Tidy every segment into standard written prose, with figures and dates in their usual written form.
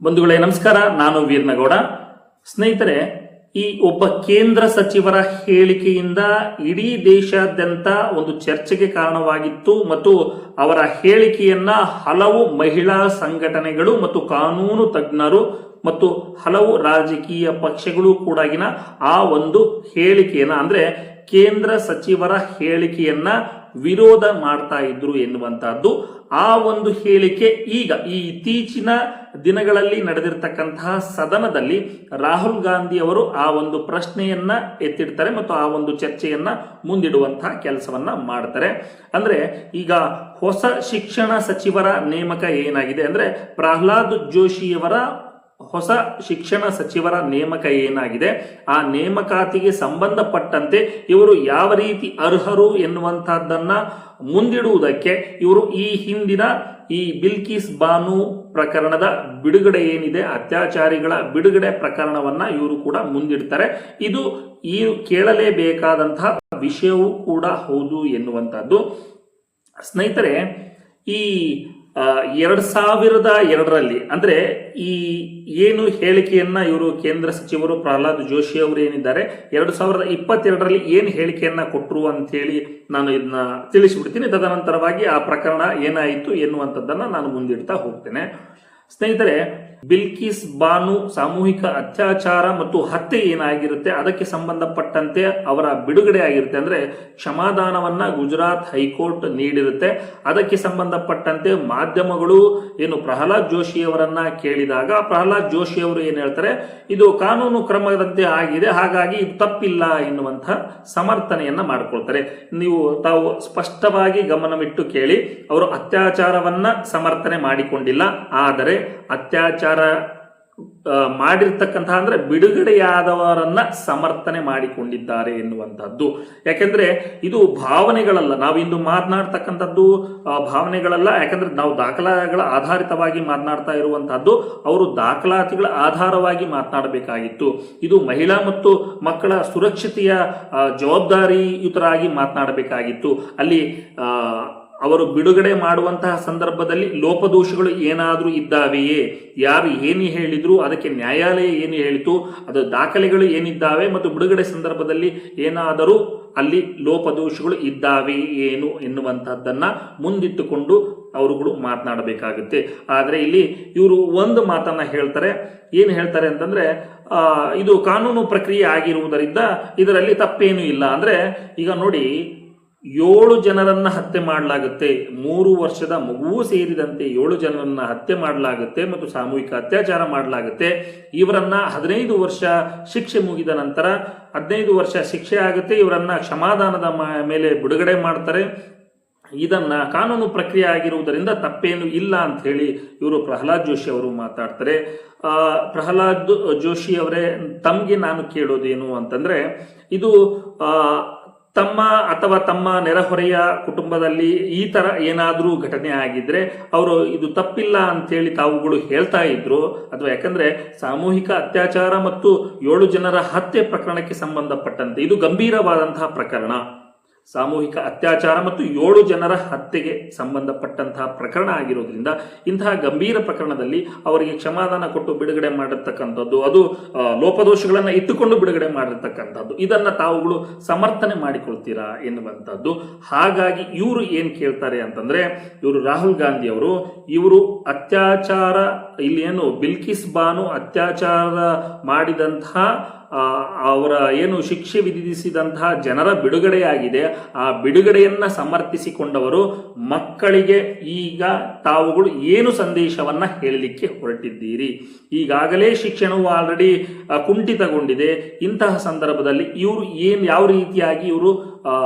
ಬಂಧುಗಳೇ ನಮಸ್ಕಾರ, ನಾನು ವೀರ್ನಗೌಡ. ಸ್ನೇಹಿತರೆ, ಈ ಒಬ್ಬ ಕೇಂದ್ರ ಸಚಿವರ ಹೇಳಿಕೆಯಿಂದ ಇಡೀ ದೇಶಾದ್ಯಂತ ಒಂದು ಚರ್ಚೆಗೆ ಕಾರಣವಾಗಿತ್ತು ಮತ್ತು ಅವರ ಹೇಳಿಕೆಯನ್ನ ಹಲವು ಮಹಿಳಾ ಸಂಘಟನೆಗಳು ಮತ್ತು ಕಾನೂನು ತಜ್ಞರು ಮತ್ತು ಹಲವು ರಾಜಕೀಯ ಪಕ್ಷಗಳು ಕೂಡಗಿನ ಆ ಒಂದು ಹೇಳಿಕೆಯನ್ನ ಅಂದ್ರೆ ಕೇಂದ್ರ ಸಚಿವರ ಹೇಳಿಕೆಯನ್ನ ವಿರೋಧ ಮಾಡ್ತಾ ಇದ್ರು ಎನ್ನುವಂತಹದ್ದು. ಆ ಒಂದು ಹೇಳಿಕೆ ಈಗ ಈ ಇತ್ತೀಚಿನ ದಿನಗಳಲ್ಲಿ ನಡೆದಿರ್ತಕ್ಕಂತಹ ಸದನದಲ್ಲಿ ರಾಹುಲ್ ಗಾಂಧಿ ಅವರು ಆ ಒಂದು ಪ್ರಶ್ನೆಯನ್ನ ಎತ್ತಿಡ್ತಾರೆ ಮತ್ತು ಆ ಒಂದು ಚರ್ಚೆಯನ್ನ ಮುಂದಿಡುವಂತಹ ಕೆಲಸವನ್ನ ಮಾಡ್ತಾರೆ. ಅಂದ್ರೆ ಈಗ ಹೊಸ ಶಿಕ್ಷಣ ಸಚಿವರ ನೇಮಕ ಏನಾಗಿದೆ ಅಂದ್ರೆ ಪ್ರಹ್ಲಾದ್ ಜೋಶಿಯವರ ಹೊಸ ಶಿಕ್ಷಣ ಸಚಿವರ ನೇಮಕ ಏನಾಗಿದೆ, ಆ ನೇಮಕಾತಿಗೆ ಸಂಬಂಧಪಟ್ಟಂತೆ ಇವರು ಯಾವ ರೀತಿ ಅರ್ಹರು ಎನ್ನುವಂತಹದ್ದನ್ನ ಮುಂದಿಡುವುದಕ್ಕೆ ಇವರು ಈ ಹಿಂದಿನ ಈ ಬಿಲ್ಕಿಸ್ ಬಾನು ಪ್ರಕರಣದ ಬಿಡುಗಡೆ ಏನಿದೆ, ಅತ್ಯಾಚಾರಿಗಳ ಬಿಡುಗಡೆ ಪ್ರಕರಣವನ್ನ ಇವರು ಕೂಡ ಮುಂದಿಡ್ತಾರೆ. ಇದು ಈ ಕೇಳಲೇಬೇಕಾದಂತಹ ವಿಷಯವೂ ಕೂಡ ಹೌದು ಎನ್ನುವಂತಹದ್ದು. ಸ್ನೇಹಿತರೆ, ಈ 2002ರಲ್ಲಿ ಅಂದ್ರೆ ಈ ಏನು ಹೇಳಿಕೆಯನ್ನ ಇವರು ಕೇಂದ್ರ ಸಚಿವರು ಪ್ರಹ್ಲಾದ್ ಜೋಶಿ ಅವರು ಏನಿದ್ದಾರೆ 2022ರಲ್ಲಿ ಏನು ಹೇಳಿಕೆಯನ್ನ ಕೊಟ್ಟರು ಅಂತ ಹೇಳಿ ನಾನು ಇದನ್ನ ತಿಳಿಸಿಬಿಡ್ತೀನಿ. ತದನಂತರವಾಗಿ ಆ ಪ್ರಕರಣ ಏನಾಯಿತು ಎನ್ನುವಂಥದ್ದನ್ನ ನಾನು ಮುಂದಿಡ್ತಾ ಹೋಗ್ತೇನೆ. ಸ್ನೇಹಿತರೆ, ಬಿಲ್ಕಿಸ್ ಬಾನು ಸಾಮೂಹಿಕ ಅತ್ಯಾಚಾರ ಮತ್ತು ಹತ್ಯೆ ಏನಾಗಿರುತ್ತೆ ಅದಕ್ಕೆ ಸಂಬಂಧಪಟ್ಟಂತೆ ಅವರ ಬಿಡುಗಡೆ ಆಗಿರುತ್ತೆ. ಅಂದ್ರೆ ಕ್ಷಮಾದಾನವನ್ನ ಗುಜರಾತ್ ಹೈಕೋರ್ಟ್ ನೀಡಿರುತ್ತೆ. ಅದಕ್ಕೆ ಸಂಬಂಧಪಟ್ಟಂತೆ ಮಾಧ್ಯಮಗಳು ಏನು ಪ್ರಹ್ಲಾದ್ ಜೋಶಿ ಅವರನ್ನ ಕೇಳಿದಾಗ ಪ್ರಹ್ಲಾದ್ ಜೋಶಿ ಅವರು ಏನ್ ಹೇಳ್ತಾರೆ, ಇದು ಕಾನೂನು ಕ್ರಮದಂತೆ ಆಗಿದೆ, ಹಾಗಾಗಿ ಇದು ತಪ್ಪಿಲ್ಲ ಎನ್ನುವಂತಹ ಸಮರ್ಥನೆಯನ್ನ ಮಾಡಿಕೊಳ್ತಾರೆ. ನೀವು ತಾವು ಸ್ಪಷ್ಟವಾಗಿ ಗಮನವಿಟ್ಟು ಕೇಳಿ, ಅವರು ಅತ್ಯಾಚಾರವನ್ನ ಸಮರ್ಥನೆ ಮಾಡಿಕೊಂಡಿಲ್ಲ, ಆದರೆ ಅತ್ಯಾಚಾರ ಮಾಡಿರ್ತಕ್ಕಂತಹ ಅಂದ್ರೆ ಬಿಡುಗಡೆಯಾದವರನ್ನ ಸಮರ್ಥನೆ ಮಾಡಿಕೊಂಡಿದ್ದಾರೆ ಎನ್ನುವಂತಹದ್ದು. ಯಾಕೆಂದ್ರೆ ಇದು ಭಾವನೆಗಳಲ್ಲ, ನಾವು ಇಂದು ಮಾತನಾಡ್ತಕ್ಕಂಥದ್ದು ಭಾವನೆಗಳಲ್ಲ. ಯಾಕಂದ್ರೆ ನಾವು ದಾಖಲಾತಿಗಳ ಆಧಾರಿತವಾಗಿ ಮಾತನಾಡ್ತಾ ಇರುವಂತಹದ್ದು, ಅವರು ದಾಖಲಾತಿಗಳ ಆಧಾರವಾಗಿ ಮಾತನಾಡಬೇಕಾಗಿತ್ತು. ಇದು ಮಹಿಳಾ ಮತ್ತು ಮಕ್ಕಳ ಸುರಕ್ಷತೆಯ ಜವಾಬ್ದಾರಿಯುತರಾಗಿ ಮಾತನಾಡಬೇಕಾಗಿತ್ತು. ಅಲ್ಲಿ ಅವರು ಬಿಡುಗಡೆ ಮಾಡುವಂತಹ ಸಂದರ್ಭದಲ್ಲಿ ಲೋಪದೋಷಗಳು ಏನಾದರೂ ಇದ್ದಾವೆಯೇ, ಯಾರು ಏನು ಹೇಳಿದ್ರು, ಅದಕ್ಕೆ ನ್ಯಾಯಾಲಯ ಏನು ಹೇಳಿತು, ಅದು ದಾಖಲೆಗಳು ಏನಿದ್ದಾವೆ ಮತ್ತು ಬಿಡುಗಡೆ ಸಂದರ್ಭದಲ್ಲಿ ಏನಾದರೂ ಅಲ್ಲಿ ಲೋಪದೋಷಗಳು ಇದ್ದಾವೆ ಏನು ಎನ್ನುವಂತಹದ್ದನ್ನ ಮುಂದಿಟ್ಟುಕೊಂಡು ಅವರುಗಳು ಮಾತನಾಡಬೇಕಾಗುತ್ತೆ. ಆದರೆ ಇಲ್ಲಿ ಇವರು ಒಂದು ಮಾತನ್ನ ಹೇಳ್ತಾರೆ. ಏನು ಹೇಳ್ತಾರೆ ಅಂತಂದ್ರೆ, ಇದು ಕಾನೂನು ಪ್ರಕ್ರಿಯೆ ಆಗಿರುವುದರಿಂದ ಇದರಲ್ಲಿ ತಪ್ಪೇನೂ ಇಲ್ಲ. ಅಂದ್ರೆ ಈಗ ನೋಡಿ, 7 ಜನರನ್ನ ಹತ್ಯೆ ಮಾಡಲಾಗುತ್ತೆ, 3 ವರ್ಷದ ಮಗುವು ಸೇರಿದಂತೆ 7 ಜನರನ್ನ ಹತ್ಯೆ ಮಾಡಲಾಗುತ್ತೆ ಮತ್ತು ಸಾಮೂಹಿಕ ಅತ್ಯಾಚಾರ ಮಾಡಲಾಗುತ್ತೆ. ಇವರನ್ನ 15 ವರ್ಷ ಶಿಕ್ಷೆ ಮುಗಿದ ನಂತರ 15 ವರ್ಷ ಶಿಕ್ಷೆ ಆಗುತ್ತೆ, ಇವರನ್ನ ಕ್ಷಮಾದಾನದ ಮೇಲೆ ಬಿಡುಗಡೆ ಮಾಡ್ತಾರೆ. ಇದನ್ನ ಕಾನೂನು ಪ್ರಕ್ರಿಯೆ ಆಗಿರುವುದರಿಂದ ತಪ್ಪೇನು ಇಲ್ಲ ಅಂತ ಹೇಳಿ ಇವರು ಪ್ರಹ್ಲಾದ್ ಜೋಶಿ ಅವರು ಮಾತಾಡ್ತಾರೆ. ಪ್ರಹ್ಲಾದ್ ಜೋಶಿ ಅವರೇ, ತಮಗೆ ನಾನು ಕೇಳೋದೇನು ಅಂತಂದ್ರೆ, ಇದು ತಮ್ಮ ಅಥವಾ ತಮ್ಮ ನೆರೆಹೊರೆಯ ಕುಟುಂಬದಲ್ಲಿ ಈ ತರ ಏನಾದರೂ ಘಟನೆ ಆಗಿದ್ರೆ ಅವರು ಇದು ತಪ್ಪಿಲ್ಲ ಅಂತೇಳಿ ತಾವುಗಳು ಹೇಳ್ತಾ ಇದ್ರು ಅಥವಾ? ಯಾಕಂದ್ರೆ ಸಾಮೂಹಿಕ ಅತ್ಯಾಚಾರ ಮತ್ತು 7 ಜನರ ಹತ್ಯೆ ಪ್ರಕರಣಕ್ಕೆ ಸಂಬಂಧಪಟ್ಟಂತೆ ಇದು ಗಂಭೀರವಾದಂತಹ ಪ್ರಕರಣ. ಸಾಮೂಹಿಕ ಅತ್ಯಾಚಾರ ಮತ್ತು 7 ಜನರ ಹತ್ಯೆಗೆ ಸಂಬಂಧಪಟ್ಟಂತಹ ಪ್ರಕರಣ ಆಗಿರೋದ್ರಿಂದ ಇಂತಹ ಗಂಭೀರ ಪ್ರಕರಣದಲ್ಲಿ ಅವರಿಗೆ ಕ್ಷಮಾದಾನ ಕೊಟ್ಟು ಬಿಡುಗಡೆ ಮಾಡಿರ್ತಕ್ಕಂಥದ್ದು, ಅದು ಲೋಪದೋಷಗಳನ್ನ ಇಟ್ಟುಕೊಂಡು ಬಿಡುಗಡೆ ಮಾಡಿರ್ತಕ್ಕಂಥದ್ದು, ಇದನ್ನ ತಾವುಗಳು ಸಮರ್ಥನೆ ಮಾಡಿಕೊಳ್ತೀರಾ ಎನ್ನುವಂಥದ್ದು. ಹಾಗಾಗಿ ಇವರು ಏನ್ ಕೇಳ್ತಾರೆ ಅಂತಂದ್ರೆ, ಇವರು ರಾಹುಲ್ ಗಾಂಧಿ ಅವರು ಇವರು ಅತ್ಯಾಚಾರ, ಇಲ್ಲಿ ಏನು ಬಿಲ್ಕಿಸ್ ಬಾನು ಅತ್ಯಾಚಾರ ಮಾಡಿದಂತಹ ಅವರ ಏನು ಶಿಕ್ಷೆ ವಿಧಿಸಿದಂತಹ ಜನರ ಬಿಡುಗಡೆಯಾಗಿದೆ, ಆ ಬಿಡುಗಡೆಯನ್ನ ಸಮರ್ಥಿಸಿಕೊಂಡವರು ಮಕ್ಕಳಿಗೆ ಈಗ ತಾವುಗಳು ಏನು ಸಂದೇಶವನ್ನ ಹೇಳಲಿಕ್ಕೆ ಹೊರಟಿದ್ದೀರಿ? ಈಗಾಗಲೇ ಶಿಕ್ಷಣವು ಆಲ್ರೆಡಿ ಕುಂಠಿತಗೊಂಡಿದೆ. ಇಂತಹ ಸಂದರ್ಭದಲ್ಲಿ ಇವರು ಯಾವ ರೀತಿಯಾಗಿ ಇವರು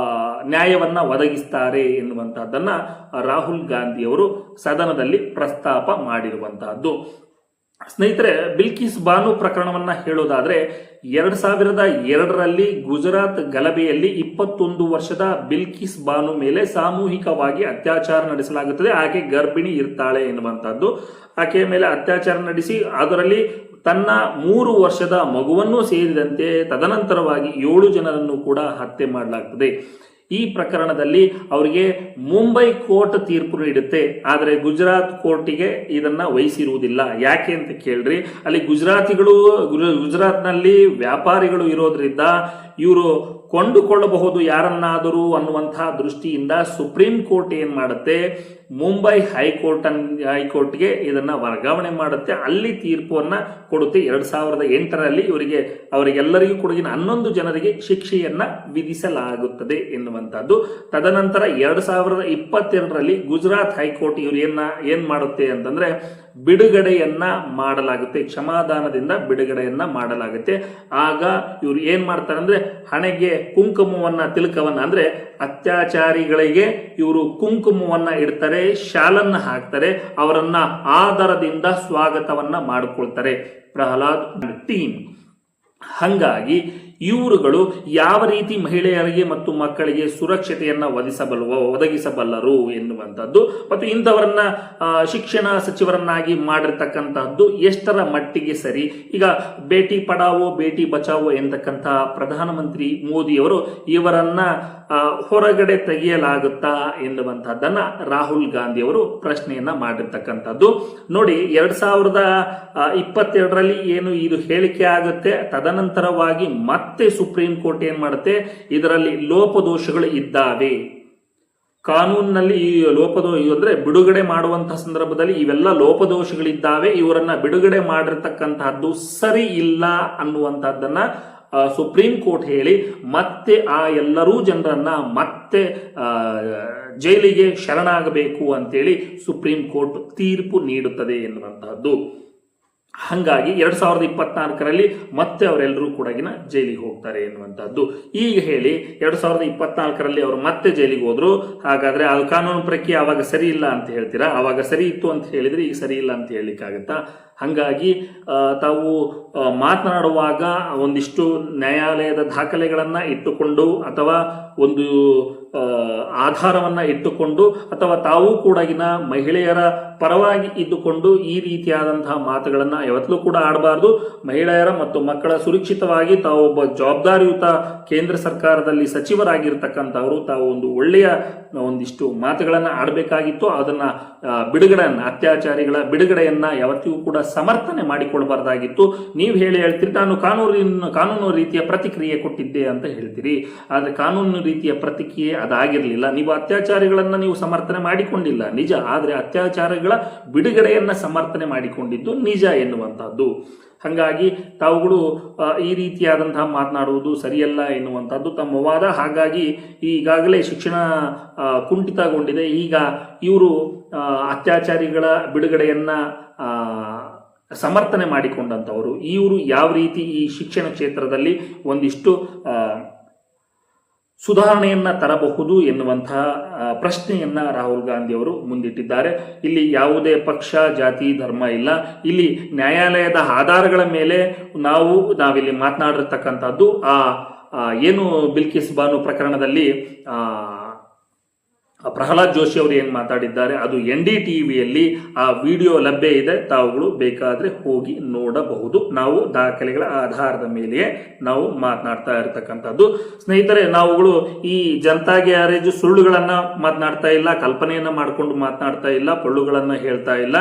ನ್ಯಾಯವನ್ನ ಒದಗಿಸ್ತಾರೆ ಎನ್ನುವಂತಹದ್ದನ್ನ ರಾಹುಲ್ ಗಾಂಧಿ ಅವರು ಸದನದಲ್ಲಿ ಪ್ರಸ್ತಾಪ ಮಾಡಿರುವಂತಹದ್ದು. ಸ್ನೇಹಿತರೆ, ಬಿಲ್ಕಿಸ್ ಬಾನು ಪ್ರಕರಣವನ್ನ ಹೇಳೋದಾದ್ರೆ 2002ರಲ್ಲಿ ಗುಜರಾತ್ ಗಲಭೆಯಲ್ಲಿ 21 ವರ್ಷದ ಬಿಲ್ಕಿಸ್ ಬಾನು ಮೇಲೆ ಸಾಮೂಹಿಕವಾಗಿ ಅತ್ಯಾಚಾರ ನಡೆಸಲಾಗುತ್ತದೆ. ಆಕೆ ಗರ್ಭಿಣಿ ಇರ್ತಾಳೆ ಎನ್ನುವಂತಹದ್ದು. ಆಕೆಯ ಮೇಲೆ ಅತ್ಯಾಚಾರ ನಡೆಸಿ ಅದರಲ್ಲಿ ತನ್ನ 3 ವರ್ಷದ ಮಗುವನ್ನು ಸೇರಿದಂತೆ ತದನಂತರವಾಗಿ 7 ಜನರನ್ನು ಕೂಡ ಹತ್ಯೆ ಮಾಡಲಾಗ್ತದೆ. ಈ ಪ್ರಕರಣದಲ್ಲಿ ಅವರಿಗೆ ಮುಂಬೈ ಕೋರ್ಟ್ ತೀರ್ಪು ನೀಡುತ್ತೆ, ಆದರೆ ಗುಜರಾತ್ ಕೋರ್ಟಿಗೆ ಇದನ್ನ ವಹಿಸಿರುವುದಿಲ್ಲ. ಯಾಕೆ ಅಂತ ಕೇಳ್ರಿ, ಅಲ್ಲಿ ಗುಜರಾತ್ನಲ್ಲಿ ವ್ಯಾಪಾರಿಗಳು ಇರೋದ್ರಿಂದ ಇವರು ಕೊಂಡುಕೊಳ್ಳಬಹುದು ಯಾರನ್ನಾದರೂ ಅನ್ನುವಂತಹ ದೃಷ್ಟಿಯಿಂದ ಸುಪ್ರೀಂ ಕೋರ್ಟ್ ಏನ್ ಮಾಡುತ್ತೆ, ಮುಂಬೈ ಹೈಕೋರ್ಟ್ಗೆ ಇದನ್ನ ವರ್ಗಾವಣೆ ಮಾಡುತ್ತೆ. ಅಲ್ಲಿ ತೀರ್ಪುವನ್ನ ಕೊಡುತ್ತೆ. 2008ರಲ್ಲಿ ಅವರಿಗೆಲ್ಲರಿಗೂ ಕೂಡ 11 ಜನರಿಗೆ ಶಿಕ್ಷೆಯನ್ನ ವಿಧಿಸಲಾಗುತ್ತದೆ ಎನ್ನುವಂತಹದ್ದು. ತದನಂತರ 2022ರಲ್ಲಿ ಗುಜರಾತ್ ಹೈಕೋರ್ಟ್ ಇವರು ಏನ್ ಮಾಡುತ್ತೆ ಅಂತಂದ್ರೆ ಬಿಡುಗಡೆಯನ್ನ ಮಾಡಲಾಗುತ್ತೆ, ಕ್ಷಮಾದಾನದಿಂದ ಬಿಡುಗಡೆಯನ್ನ ಮಾಡಲಾಗುತ್ತೆ. ಆಗ ಇವ್ರು ಏನ್ ಮಾಡ್ತಾರೆ ಅಂದ್ರೆ ಹಣೆಗೆ ಕುಂಕುಮವನ್ನ ತಿಲಕವನ್ನ ಅಂದ್ರೆ ಅತ್ಯಾಚಾರಿಗಳಿಗೆ ಇವರು ಕುಂಕುಮವನ್ನ ಇಡ್ತಾರೆ, ಶಾಲನ್ನ ಹಾಕ್ತಾರೆ, ಅವರನ್ನ ಆದರದಿಂದ ಸ್ವಾಗತವನ್ನ ಮಾಡಿಕೊಳ್ತಾರೆ ಪ್ರಹ್ಲಾದ್ ಟೀಮ್. ಹಂಗಾಗಿ ಇವರುಗಳು ಯಾವ ರೀತಿ ಮಹಿಳೆಯರಿಗೆ ಮತ್ತು ಮಕ್ಕಳಿಗೆ ಸುರಕ್ಷತೆಯನ್ನ ಒದಗಿಸಬಲ್ಲರು ಎನ್ನುವಂಥದ್ದು ಮತ್ತು ಇಂಥವರನ್ನ ಶಿಕ್ಷಣ ಸಚಿವರನ್ನಾಗಿ ಮಾಡಿರ್ತಕ್ಕಂತಹದ್ದು ಎಷ್ಟರ ಮಟ್ಟಿಗೆ ಸರಿ. ಈಗ ಬೇಟಿ ಪಡಾವೋ ಬೇಟಿ ಬಚಾವೋ ಎಂತಕ್ಕಂತಹ ಪ್ರಧಾನಮಂತ್ರಿ ಮೋದಿಯವರು ಇವರನ್ನ ಹೊರಗಡೆ ತೆಗೆಯಲಾಗುತ್ತಾ ಎನ್ನುವಂತಹದ್ದನ್ನ ರಾಹುಲ್ ಗಾಂಧಿ ಅವರು ಪ್ರಶ್ನೆಯನ್ನ ಮಾಡಿರ್ತಕ್ಕಂಥದ್ದು. ನೋಡಿ, 2022ರಲ್ಲಿ ಏನು ಇದು ಹೇಳಿಕೆ ಆಗುತ್ತೆ, ತದನಂತರವಾಗಿ ಮತ್ತೆ ಸುಪ್ರೀಂ ಕೋರ್ಟ್ ಏನ್ ಮಾಡುತ್ತೆ, ಇದರಲ್ಲಿ ಲೋಪದೋಷಗಳು ಇದ್ದಾವೆ, ಕಾನೂನಿನಲ್ಲಿ ಈ ಅಂದ್ರೆ ಬಿಡುಗಡೆ ಮಾಡುವಂತಹ ಸಂದರ್ಭದಲ್ಲಿ ಇವೆಲ್ಲ ಲೋಪದೋಷಗಳಿದ್ದಾವೆ, ಇವರನ್ನ ಬಿಡುಗಡೆ ಮಾಡಿರ್ತಕ್ಕಂತಹದ್ದು ಸರಿ ಇಲ್ಲ ಅನ್ನುವಂತಹದ್ದನ್ನ ಸುಪ್ರೀಂ ಕೋರ್ಟ್ ಹೇಳಿ ಮತ್ತೆ ಆ ಎಲ್ಲರೂ ಜನರನ್ನ ಮತ್ತೆ ಜೈಲಿಗೆ ಶರಣಾಗಬೇಕು ಅಂತೇಳಿ ಸುಪ್ರೀಂ ಕೋರ್ಟ್ ತೀರ್ಪು ನೀಡುತ್ತದೆ ಎನ್ನುವಂತಹದ್ದು. ಹಂಗಾಗಿ 2024ರಲ್ಲಿ ಮತ್ತೆ ಅವರೆಲ್ಲರೂ ಕೂಡ ಜೈಲಿಗೆ ಹೋಗ್ತಾರೆ ಎನ್ನುವಂತಹದ್ದು. ಈಗ ಹೇಳಿ 2024ರಲ್ಲಿ ಅವರು ಮತ್ತೆ ಜೈಲಿಗೆ ಹೋದ್ರು, ಹಾಗಾದ್ರೆ ಅದು ಕಾನೂನು ಪ್ರಕ್ರಿಯೆ ಅವಾಗ ಸರಿ ಇಲ್ಲ ಅಂತ ಹೇಳ್ತೀರಾ? ಅವಾಗ ಸರಿ ಇತ್ತು ಅಂತ ಹೇಳಿದ್ರೆ ಈಗ ಸರಿ ಇಲ್ಲ ಅಂತ ಹೇಳಲಿಕ್ಕಾಗತ್ತಾ? ಹಂಗಾಗಿ ತಾವು ಮಾತನಾಡುವಾಗ ಒಂದಿಷ್ಟು ನ್ಯಾಯಾಲಯದ ದಾಖಲೆಗಳನ್ನ ಇಟ್ಟುಕೊಂಡು ಅಥವಾ ಒಂದು ಆಧಾರವನ್ನ ಇಟ್ಟುಕೊಂಡು ಅಥವಾ ತಾವು ಕೂಡ ಮಹಿಳೆಯರ ಪರವಾಗಿ ಇದ್ದುಕೊಂಡು ಈ ರೀತಿಯಾದಂತಹ ಮಾತುಗಳನ್ನ ಯಾವತ್ತೂ ಕೂಡ ಆಡಬಾರ್ದು. ಮಹಿಳೆಯರ ಮತ್ತು ಮಕ್ಕಳ ಸುರಕ್ಷಿತವಾಗಿ ತಾವು ಒಬ್ಬ ಜವಾಬ್ದಾರಿಯುತ ಕೇಂದ್ರ ಸರ್ಕಾರದಲ್ಲಿ ಸಚಿವರಾಗಿರ್ತಕ್ಕಂಥವರು ತಾವು ಒಂದು ಒಳ್ಳೆಯ ಒಂದಿಷ್ಟು ಮಾತುಗಳನ್ನ ಆಡಬೇಕಾಗಿತ್ತು. ಅದನ್ನ ಅತ್ಯಾಚಾರಿಗಳ ಬಿಡುಗಡೆಯನ್ನ ಯಾವತ್ತಿಗೂ ಕೂಡ ಸಮರ್ಥನೆ ಮಾಡಿಕೊಳ್ಬಾರ್ದಾಗಿತ್ತು. ನೀವು ಹೇಳ್ತೀರಿ ನಾನು ಕಾನೂನು ರೀತಿಯ ಪ್ರತಿಕ್ರಿಯೆ ಕೊಟ್ಟಿದ್ದೆ ಅಂತ ಹೇಳ್ತೀರಿ, ಆದ್ರೆ ಕಾನೂನು ರೀತಿಯ ಪ್ರತಿಕ್ರಿಯೆ ಅದಾಗಿರ್ಲಿಲ್ಲ. ನೀವು ಅತ್ಯಾಚಾರಿಗಳನ್ನ ನೀವು ಸಮರ್ಥನೆ ಮಾಡಿಕೊಂಡಿಲ್ಲ ನಿಜ, ಆದ್ರೆ ಅತ್ಯಾಚಾರಗಳ ಬಿಡುಗಡೆಯನ್ನ ಸಮರ್ಥನೆ ಮಾಡಿಕೊಂಡಿದ್ದು ನಿಜ ಎನ್ನುವಂತಹದ್ದು. ಹಂಗಾಗಿ ತಾವುಗಳು ಈ ರೀತಿಯಾದಂತಹ ಮಾತನಾಡುವುದು ಸರಿಯಲ್ಲ ಎನ್ನುವಂಥದ್ದು ತಮ್ಮ ವಾದ. ಹಾಗಾಗಿ ಈಗಾಗಲೇ ಶಿಕ್ಷಣ ಕುಂಠಿತಗೊಂಡಿದೆ. ಈಗ ಇವರು ಅತ್ಯಾಚಾರಿಗಳ ಬಿಡುಗಡೆಯನ್ನ ಸಮರ್ಥನೆ ಮಾಡಿಕೊಂಡಂತವರು ಇವರು ಯಾವ ರೀತಿ ಈ ಶಿಕ್ಷಣ ಕ್ಷೇತ್ರದಲ್ಲಿ ಒಂದಿಷ್ಟು ಸುಧಾರಣೆಯನ್ನ ತರಬಹುದು ಎನ್ನುವಂತಹ ಪ್ರಶ್ನೆಯನ್ನ ರಾಹುಲ್ ಗಾಂಧಿ ಅವರು ಮುಂದಿಟ್ಟಿದ್ದಾರೆ. ಇಲ್ಲಿ ಯಾವುದೇ ಪಕ್ಷ, ಜಾತಿ, ಧರ್ಮ ಇಲ್ಲ. ಇಲ್ಲಿ ನ್ಯಾಯಾಲಯದ ಆಧಾರಗಳ ಮೇಲೆ ನಾವಿಲ್ಲಿ ಮಾತನಾಡಿರ್ತಕ್ಕಂಥದ್ದು ಏನು ಬಿಲ್ಕಿಸ್ ಬಾನು ಪ್ರಕರಣದಲ್ಲಿ ಪ್ರಹ್ಲಾದ್ ಜೋಶಿ ಅವರು ಏನ್ ಮಾತಾಡಿದ್ದಾರೆ ಅದು NDTVಯಲ್ಲಿ ಆ ವಿಡಿಯೋ ಲಭ್ಯ ಇದೆ, ತಾವುಗಳು ಬೇಕಾದ್ರೆ ಹೋಗಿ ನೋಡಬಹುದು. ನಾವು ದಾಖಲೆಗಳ ಆಧಾರದ ಮೇಲೆ ನಾವು ಮಾತನಾಡ್ತಾ ಇರತಕ್ಕಂಥದ್ದು. ಸ್ನೇಹಿತರೆ, ನಾವುಗಳು ಈ ಜನತಾ ಗ್ಯಾರೇಜ್ ಸುಳ್ಳುಗಳನ್ನ ಮಾತನಾಡ್ತಾ ಇಲ್ಲ, ಕಲ್ಪನೆಯನ್ನ ಮಾಡ್ಕೊಂಡು ಮಾತನಾಡ್ತಾ ಇಲ್ಲ, ಪೊಳ್ಳುಗಳನ್ನ ಹೇಳ್ತಾ ಇಲ್ಲ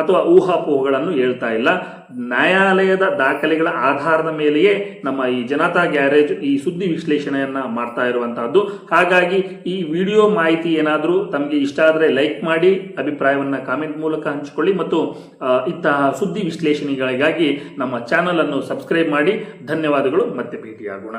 ಅಥವಾ ಊಹಾಪೋಹಗಳನ್ನು ಹೇಳ್ತಾ ಇಲ್ಲ. ನ್ಯಾಯಾಲಯದ ದಾಖಲೆಗಳ ಆಧಾರದ ಮೇಲೆಯೇ ನಮ್ಮ ಈ ಜನತಾ ಗ್ಯಾರೇಜ್ ಈ ಸುದ್ದಿ ವಿಶ್ಲೇಷಣೆಯನ್ನ ಮಾಡ್ತಾ ಇರುವಂತಹದ್ದು. ಹಾಗಾಗಿ ಈ ವಿಡಿಯೋ ಮಾಹಿತಿ ಏನಾದರೂ ತಮಗೆ ಇಷ್ಟ ಆದರೆ ಲೈಕ್ ಮಾಡಿ, ಅಭಿಪ್ರಾಯವನ್ನ ಕಾಮೆಂಟ್ ಮೂಲಕ ಹಂಚಿಕೊಳ್ಳಿ ಮತ್ತು ಇಂತಹ ಸುದ್ದಿ ವಿಶ್ಲೇಷಣೆಗಳಿಗಾಗಿ ನಮ್ಮ ಚಾನೆಲ್ ಅನ್ನು ಸಬ್ಸ್ಕ್ರೈಬ್ ಮಾಡಿ. ಧನ್ಯವಾದಗಳು. ಮತ್ತೆ ಭೇಟಿಯಾಗೋಣ.